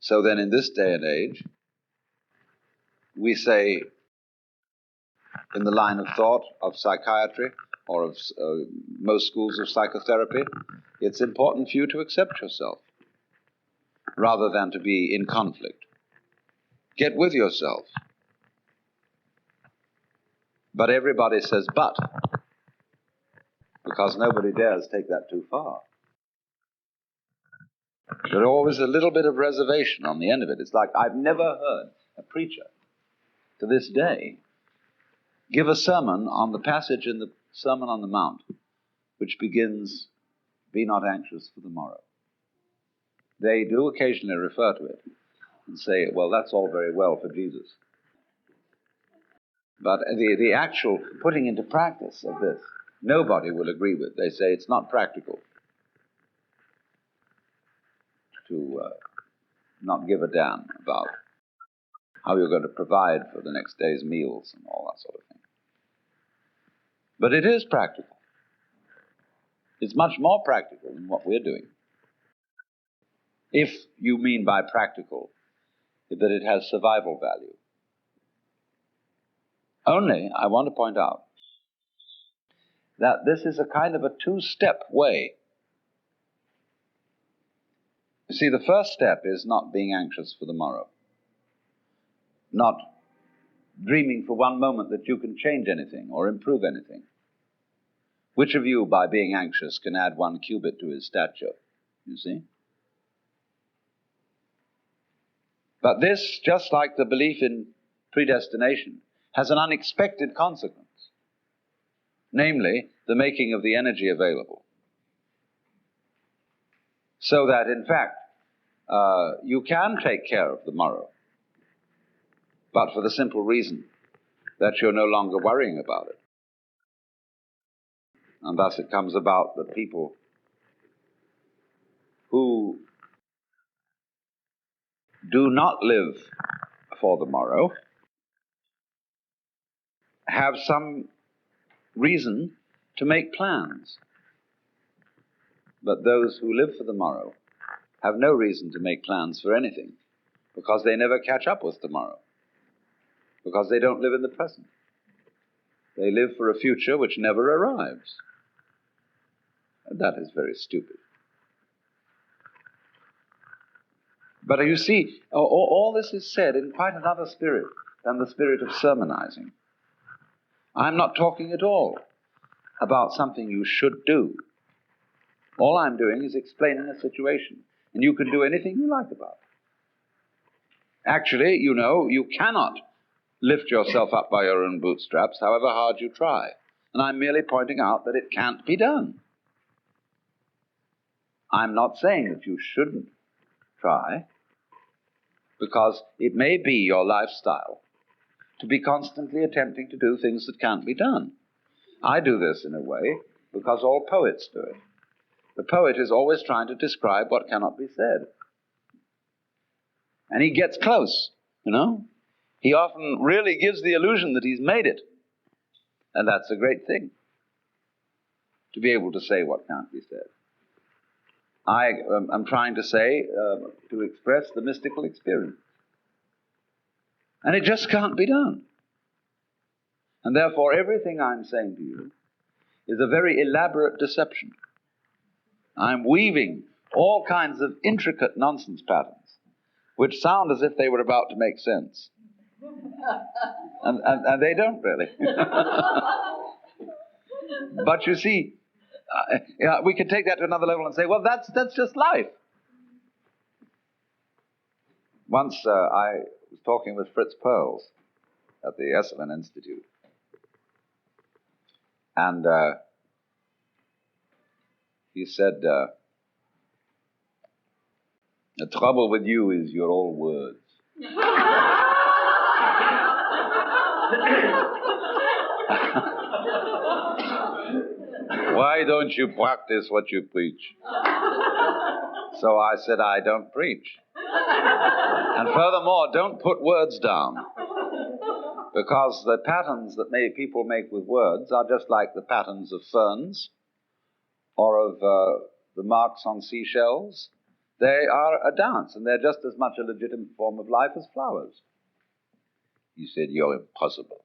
So then in this day and age, we say, in the line of thought of psychiatry or of most schools of psychotherapy, it's important for you to accept yourself rather than to be in conflict. Get with yourself. But everybody says but, because nobody dares take that too far. There's always a little bit of reservation on the end of it. It's like, I've never heard a preacher to this day give a sermon on the passage in the Sermon on the Mount, which begins, "Be not anxious for the morrow." They do occasionally refer to it and say, well, that's all very well for Jesus. But the actual putting into practice of this, nobody will agree with. They say it's not practical to not give a damn about how you're going to provide for the next day's meals and all that sort of thing. But it is practical. It's much more practical than what we're doing. If you mean by practical that it has survival value. Only, I want to point out that this is a kind of a two-step way. You see, the first step is not being anxious for the morrow. Not dreaming for one moment that you can change anything or improve anything. Which of you, by being anxious, can add 1 cubit to his stature? You see? But this, just like the belief in predestination, has an unexpected consequence. Namely, the making of the energy available. So that, in fact, you can take care of the morrow, but for the simple reason that you're no longer worrying about it. And thus it comes about that people who do not live for the morrow have some reason to make plans. But those who live for the morrow have no reason to make plans for anything, because they never catch up with tomorrow, because they don't live in the present. They live for a future which never arrives. And that is very stupid. But you see, all this is said in quite another spirit than the spirit of sermonizing. I'm not talking at all about something you should do. All I'm doing is explaining a situation, and you can do anything you like about it. Actually, you know, you cannot lift yourself up by your own bootstraps, however hard you try. And I'm merely pointing out that it can't be done. I'm not saying that you shouldn't try, because it may be your lifestyle to be constantly attempting to do things that can't be done. I do this in a way because all poets do it. The poet is always trying to describe what cannot be said. And he gets close, you know. He often really gives the illusion that he's made it. And that's a great thing, to be able to say what can't be said. I am trying to say, to express the mystical experience. And it just can't be done. And therefore, everything I'm saying to you is a very elaborate deception. I'm weaving all kinds of intricate nonsense patterns, which sound as if they were about to make sense. And they don't really. But you see, we could take that to another level and say, well, that's just life. Once I was talking with Fritz Perls at the Esalen Institute. And he said, the trouble with you is you're all words. Why don't you practice what you preach? So I said, I don't preach. And furthermore, don't put words down. Because the patterns that people make with words are just like the patterns of ferns or of the marks on seashells. They are a dance, and they're just as much a legitimate form of life as flowers. He said, "You're impossible."